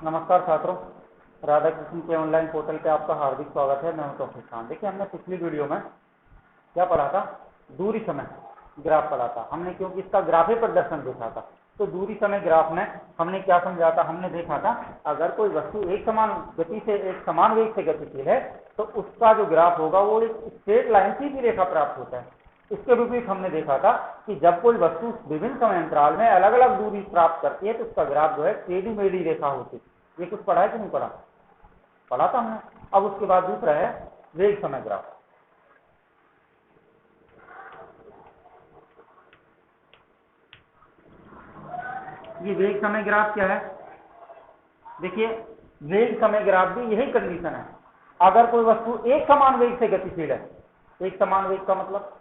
नमस्कार छात्रों, राधा कृष्ण के ऑनलाइन पोर्टल पे आपका हार्दिक स्वागत है। मैं हूं तौफीक खान। देखिए, हमने पिछली वीडियो में क्या पढ़ा था? दूरी समय ग्राफ पढ़ा था हमने, क्योंकि इसका ग्राफी प्रदर्शन देखा था। तो दूरी समय ग्राफ में हमने क्या समझा था? हमने देखा था अगर कोई वस्तु एक समान गति से, एक समान वेग से गतिशील है तो उसका जो ग्राफ होगा वो एक स्ट्रेट लाइन सीधी रेखा प्राप्त होता है। इसके विपरीत हमने देखा था कि जब कोई वस्तु विभिन्न समय अंतराल में अलग अलग दूरी प्राप्त करती है तो उसका ग्राफ जो है टेढ़ी मेढ़ी रेखा होती है। ये कुछ पढ़ा है कि नहीं पढ़ा? पढ़ा था हमने। अब उसके बाद दूसरा है वेग समय ग्राफ। ये वेग समय ग्राफ क्या है? देखिए, वेग समय ग्राफ भी यही कंडीशन है। अगर कोई वस्तु एक समान वेग से गतिशील है, एक समान वेग का मतलब,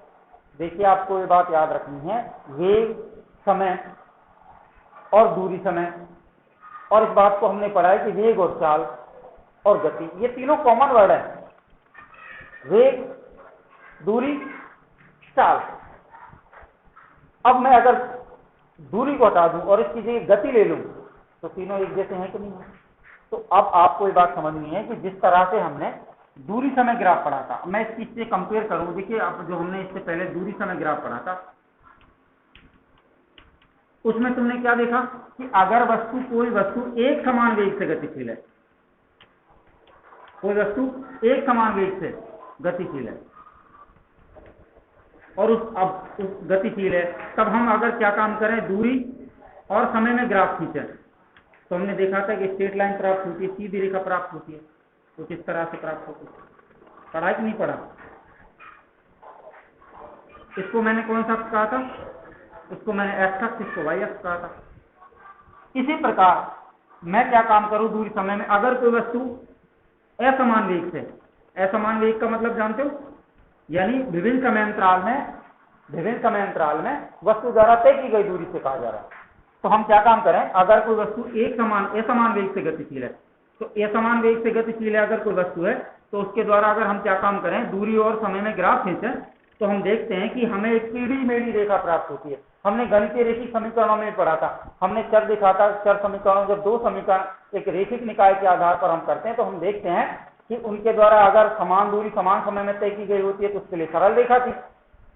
देखिए आपको ये बात याद रखनी है, वेग समय और दूरी समय, और इस बात को हमने पढ़ा है कि वेग और चाल और गति ये तीनों कॉमन वर्ड है। वेग, दूरी, चाल। अब मैं अगर दूरी को हटा दूं और इसकी जगह गति ले लूं तो तीनों एक जैसे हैं कि नहीं है? तो अब आपको ये बात समझनी है कि जिस तरह से हमने दूरी समय ग्राफ पढ़ा था, मैं इससे कंपेयर करूं। देखिए, अब जो हमने इससे पहले दूरी समय ग्राफ पढ़ा था उसमें तुमने क्या देखा कि अगर कोई वस्तु एक समान वेग से गतिशील है, कोई वस्तु एक समान वेग से गतिशील है और उस गतिशील है, तब हम अगर क्या काम करें, दूरी और समय में ग्राफ खींचें तो हमने देखा था कि स्ट्रेट लाइन प्राप्त होती है, सीधी रेखा प्राप्त होती है। तो किस तरह से प्राप्त होती है? पढ़ा कि नहीं पढ़ा? इसको मैंने कौन सा कहा था? इसको मैंने एक्स अक्ष, इसको वाई अक्ष कहा था। इसी प्रकार मैं क्या काम करूं दूरी समय में, अगर कोई वस्तु असमान वेग से, असमान वेग का मतलब जानते हो, यानी विभिन्न समय अंतराल में वस्तु द्वारा तय की गई दूरी से कहा जा रहा है। तो हम क्या काम करें, अगर कोई वस्तु असमान वेग से गतिशील है, तो असमान वेग से गतिशील है अगर कोई वस्तु है, तो उसके द्वारा अगर हम क्या काम करें, दूरी और समय में ग्राफ खींचें तो हम देखते हैं कि हमें एक टेढ़ी मेढ़ी रेखा प्राप्त होती है। हमने गणितीय रेखिक समीकरणों में पढ़ा था, हमने चर देखा था। चर समीकरणों, जब दो समीकरण एक रेखिक निकाय के आधार पर हम करते हैं तो हम देखते हैं कि उनके द्वारा अगर समान दूरी समान समय में तय की गई होती है तो उसके लिए सरल रेखा थी,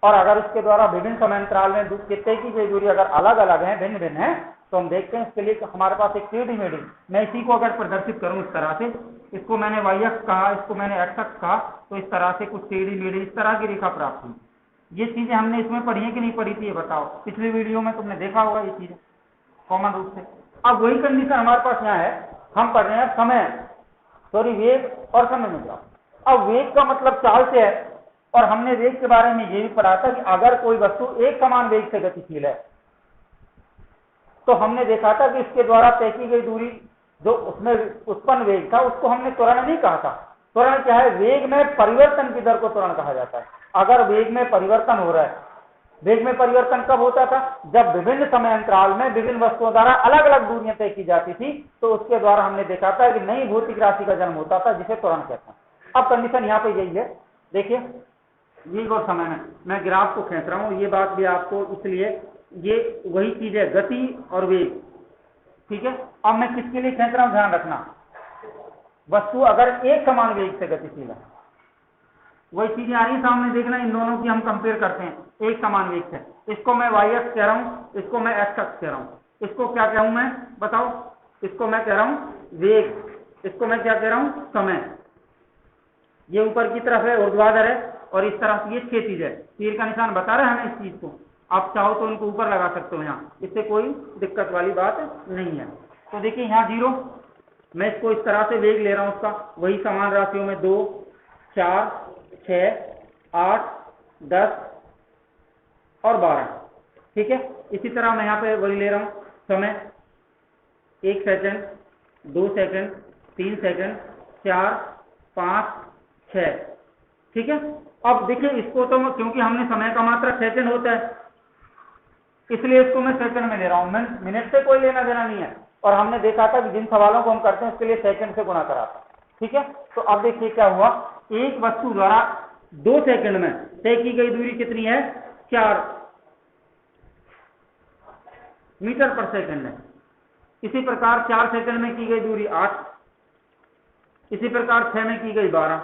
और अगर उसके द्वारा विभिन्न समय अंतराल में तय की गई दूरी अगर अलग अलग है, भिन्न भिन्न है, तो हम देखते हैं इसके लिए हमारे पास एक टेढ़ी मेढ़ी, मैं इसी को अगर प्रदर्शित करूं इस तरह से, इसको मैंने वाई अक्ष कहा, इसको मैंने एक्स अक्ष कहा, तो इस तरह से कुछ टेढ़ी मेढ़ी इस तरह की रेखा प्राप्त हुई। ये चीजें हमने इसमें पढ़ी है कि नहीं पढ़ी थी, ये बताओ। पिछली वीडियो में तुमने देखा होगा ये चीजें कॉमन रूप से। अब वही कंडीशन हमारे पास यहाँ है, हम पढ़ रहे हैं समय, सॉरी, वेग और समय में ग्राफ। अब वेग का मतलब चाल से है, और हमने वेग के बारे में ये भी पढ़ा था कि अगर कोई वस्तु एक समान वेग से गतिशील है तो हमने देखा था कि इसके द्वारा तय की गई दूरी, जो उसमें उत्पन्न वेग था, उसको हमने त्वरण नहीं कहा था। त्वरण क्या है? वेग में परिवर्तन की दर को त्वरण कहा जाता है। अगर वेग में परिवर्तन हो रहा है, वेग में परिवर्तन कब होता था? जब विभिन्न समय अंतराल में विभिन्न वस्तुओं द्वारा अलग अलग दूरियां तय की जाती थी, तो उसके द्वारा हमने देखा था कि नई भौतिक राशि का जन्म होता था, जिसे त्वरण कहते हैं। अब कंडीशन यहाँ पे यही है। देखिए, वेग और समय में मैं ग्राफ को खींच रहा हूं, ये बात भी आपको, इसलिए ये वही चीज है, गति और वेग, ठीक है। अब मैं किसके लिए खींच रहा हूं, ध्यान रखना, वस्तु अगर एक समान वेग से गतिशील है, वही चीजें आ रही सामने, देखना, इन दोनों की हम कंपेयर करते हैं एक समान वेग से। इसको मैं वाई अक्ष कह रहा हूं, इसको मैं एक्स अक्ष कह रहा हूं। इसको क्या कहूं मैं, बताओ? इसको मैं कह रहा हूं वेग, इसको मैं क्या कह रहा हूं, समय। ये ऊपर की तरफ है, ऊर्ध्वाधर है, और इस तरह से ये क्षैतिज है। तीर का निशान बता रहे हैं हमें इस चीज को। आप चाहो तो इनको ऊपर लगा सकते हो यहाँ, इससे कोई दिक्कत वाली बात नहीं है। तो देखिए यहाँ 0, मैं इसको इस तरह से वेग ले रहा हूं उसका, वही समान राशियों में 2, 4, 6, 8, 10 और 12, ठीक है। इसी तरह मैं यहाँ पे वही ले रहा हूं समय, 1 सेकंड, 2 सेकंड, 3 सेकंड, 4, 5, 6, ठीक है। अब देखिए, इसको तो क्योंकि हमने समय का मात्रक सेकंड होता है, इसलिए इसको मैं सेकंड में ले रहा हूं, मिनट से कोई लेना देना नहीं है। और हमने देखा था कि जिन सवालों को हम करते हैं उसके लिए सेकंड से गुणा करा था, ठीक है। तो अब देखिए क्या हुआ, एक वस्तु द्वारा 2 सेकंड में तय की गई दूरी कितनी है? 4 मीटर पर सेकंड है। इसी प्रकार 4 सेकंड में की गई दूरी 8, इसी प्रकार 6 में की गई 12।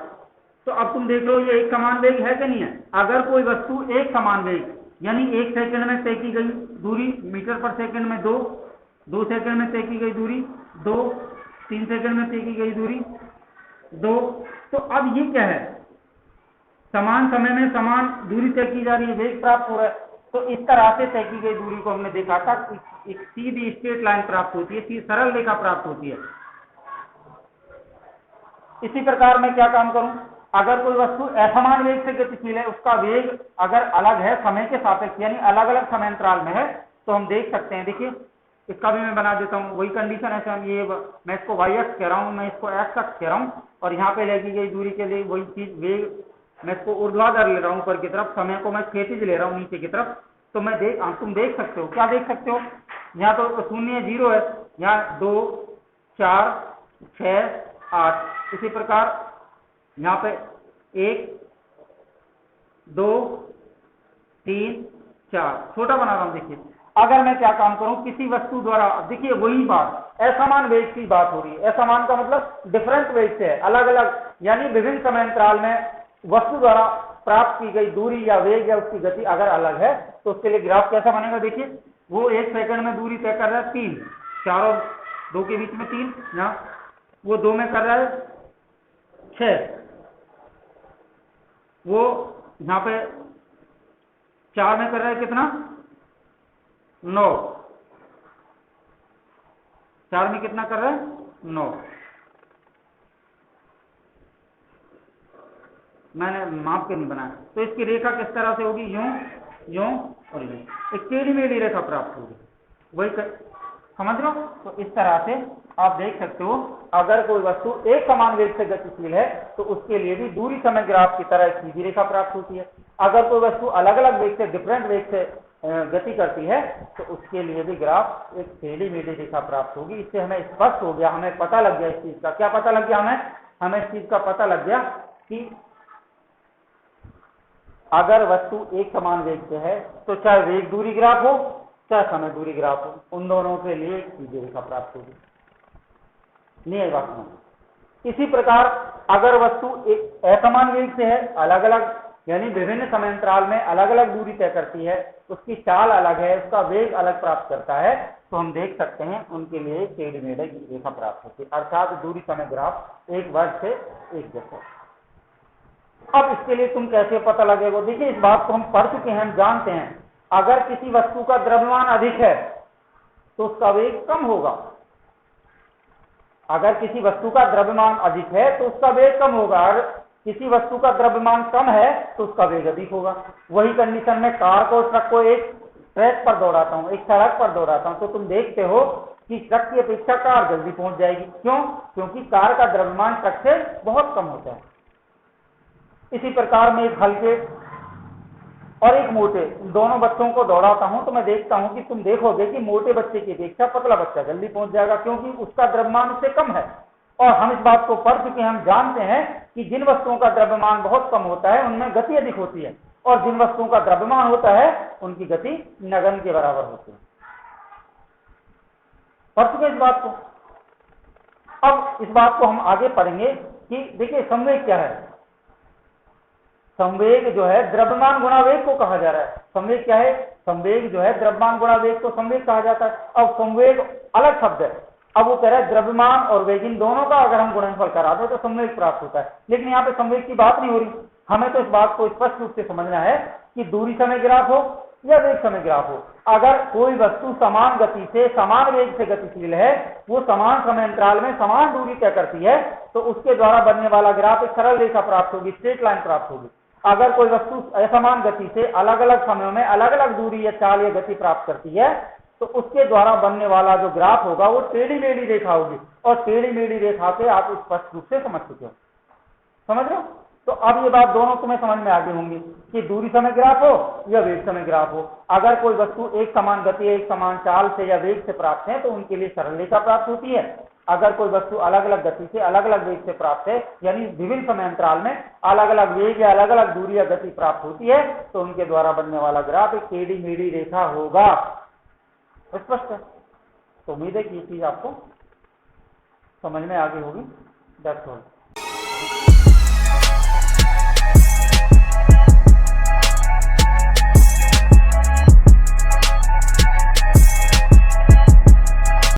तो अब तुम देख लो ये एक समान वेग है कि नहीं है। अगर कोई वस्तु एक समान वेग यानी 1 सेकंड में तय की गई दूरी मीटर पर सेकंड में 2, 2 सेकंड में तय की गई दूरी 2, 3 सेकंड में तय की गई दूरी 2, तो अब ये क्या है, समान समय में समान दूरी तय की जा रही है, वेग प्राप्त हो रहा है। तो इस तरह से तय की गई दूरी को हमने देखा था, एक सीधी स्ट्रेट लाइन प्राप्त होती है, सरल रेखा प्राप्त होती है। इसी प्रकार मैं क्या काम करूं, अगर कोई वस्तु असमान वेग से गतिशील है, उसका वेग अगर अलग है समय के सापेक्ष यानी अलग अलग समय अंतराल में है, तो हम देख सकते हैं। देखिए इसका भी मैं बना देता हूं, वही कंडीशन है, ये मैं इसको y अक्ष कह रहा हूं, मैं इसको x अक्ष कह रहा हूं, और यहाँ पे लगी गई दूरी के लिए वही चीज, वेग मैं इसको ऊर्ध्वाधर ले रहा हूं ऊपर की तरफ, समय को मैं क्षैतिज ले रहा हूं नीचे की तरफ। तो मैं तुम देख सकते हो, क्या देख सकते हो, यहाँ तो 0 0 है, यहाँ 2 4 6 8, इसी प्रकार यहाँ पे 1 2 3 4, छोटा बना रहा हूं। देखिए अगर मैं क्या काम करूं, किसी वस्तु द्वारा, देखिए वही बात, असमान वेग की बात हो रही है। असमान का मतलब डिफरेंट वेग से है, अलग अलग यानी विभिन्न समय अंतराल में वस्तु द्वारा प्राप्त की गई दूरी या वेग या उसकी गति अगर अलग है, तो उसके लिए ग्राफ कैसा बनेगा। देखिए वो 1 सेकंड में दूरी तय कर रहा है 3, 4 और 2 के बीच में 3, यहाँ वो 2 में कर रहा है 6, वो यहाँ पे 4 में कर रहा है कितना 9, 4 में कितना कर रहा है 9। मैंने माप के नहीं बनाया। तो इसकी रेखा किस तरह से होगी, यूं यूं और यूं, एक टेढ़ी मेढ़ी रेखा प्राप्त होगी, वही समझ लो। तो इस तरह से आप देख सकते हो, अगर कोई वस्तु एक समान वेग से गतिशील है तो उसके लिए भी दूरी समय ग्राफ की तरह एक सीधी रेखा प्राप्त होती है। अगर कोई वस्तु अलग अलग वेग से, डिफरेंट वेग से गति करती है, तो उसके लिए भी ग्राफ एक टेढ़ी मेढ़ी रेखा प्राप्त होगी। इससे हमें स्पष्ट हो गया, हमें पता लग गया इस चीज का। क्या पता लग गया हमें इस चीज का पता लग गया कि अगर वस्तु एक समान वेग से है, तो चाहे वेग दूरी ग्राफ हो चाहे समय दूरी ग्राफ हो, उन दोनों के लिए एक सीधी रेखा प्राप्त होगी। नहीं है बात में। इसी प्रकार अगर वस्तु एक असमान वेग से है, अलग अलग यानी विभिन्न समय अंतराल में अलग अलग दूरी तय करती है, उसकी चाल अलग है, उसका वेग अलग प्राप्त करता है, तो हम देख सकते हैं उनके लिए टेढ़ी मेढ़ी रेखा प्राप्त होती है, अर्थात दूरी समय ग्राफ एक वर्ग से एक जैसा। अब इसके लिए तुम कैसे पता लगेगा, देखिए इस बात को हम पढ़ चुके हैं, हम जानते हैं। अगर किसी वस्तु का द्रव्यमान अधिक है तो उसका वेग कम होगा, अगर किसी वस्तु का द्रव्यमान अधिक है तो उसका वेग कम होगा, और किसी वस्तु का द्रव्यमान कम है तो उसका वेग अधिक होगा। वही कंडीशन में कार को, ट्रक को एक ट्रैक पर दौड़ाता हूं, एक सड़क पर दौड़ाता हूं, तो तुम देखते हो कि ट्रक की अपेक्षा कार जल्दी पहुंच जाएगी। क्यों? क्योंकि कार का द्रव्यमान ट्रक से बहुत कम होता है। इसी प्रकार में एक हल्के और एक मोटे, दोनों बच्चों को दौड़ाता हूं, तो मैं देखता हूं कि तुम देखोगे कि मोटे बच्चे की अपेक्षा पतला बच्चा जल्दी पहुंच जाएगा, क्योंकि उसका द्रव्यमान उससे कम है। और हम इस बात को पढ़ चुके हैं, हम जानते हैं कि जिन वस्तुओं का द्रव्यमान बहुत कम होता है उनमें गति अधिक होती है, और जिन वस्तुओं का द्रव्यमान होता है उनकी गति नगण्य के बराबर होती है। पढ़ चुके इस बात को। अब इस बात को हम आगे पढ़ेंगे कि देखिए संवेग क्या है। संवेग जो है द्रव्यमान गुणा वेग को कहा जा रहा है। संवेग क्या है? संवेग जो है द्रव्यमान गुणा वेग को संवेग कहा जाता है। अब संवेग अलग शब्द है, अब वो कह रहा है द्रव्यमान और वेग इन दोनों का अगर हम गुणनफल करा दो तो संवेग प्राप्त होता है। लेकिन यहाँ पे संवेग की बात नहीं हो रही। हमें तो इस बात को स्पष्ट रूप से समझना है कि दूरी समय ग्राफ हो या वेग समय ग्राफ हो, अगर कोई वस्तु समान गति से, समान वेग से गतिशील है, वो समान समय अंतराल में समान दूरी तय करती है, तो उसके द्वारा बनने वाला ग्राफ एक सरल रेखा प्राप्त होगी, स्ट्रेट लाइन प्राप्त होगी। अगर कोई वस्तु असमान गति से अलग अलग समयों में अलग अलग दूरी या चाल या गति प्राप्त करती है, तो उसके द्वारा बनने वाला जो ग्राफ होगा वो टेढ़ी मेढ़ी रेखा होगी, और टेढ़ी मेढ़ी रेखा से आप स्पष्ट रूप से समझ चुके हो। समझ रहे हो? तो अब ये बात दोनों तुम्हें समझ में आ गई होंगी कि दूरी समय ग्राफ हो या वेग समय ग्राफ हो, अगर कोई वस्तु एक समान गति, एक समान चाल से या वेग से प्राप्त है तो उनके लिए सरल रेखा प्राप्त होती है। अगर कोई वस्तु अलग अलग गति से, अलग अलग वेग से प्राप्त है, यानी विभिन्न समय अंतराल में अलग अलग वेग या अलग अलग दूरी या गति प्राप्त होती है, तो उनके द्वारा बनने वाला ग्राफ एक टेढ़ी मेढ़ी रेखा होगा। स्पष्ट है? तो उम्मीद है कि ये चीज़ आपको समझ में आ गई होगी। That's all.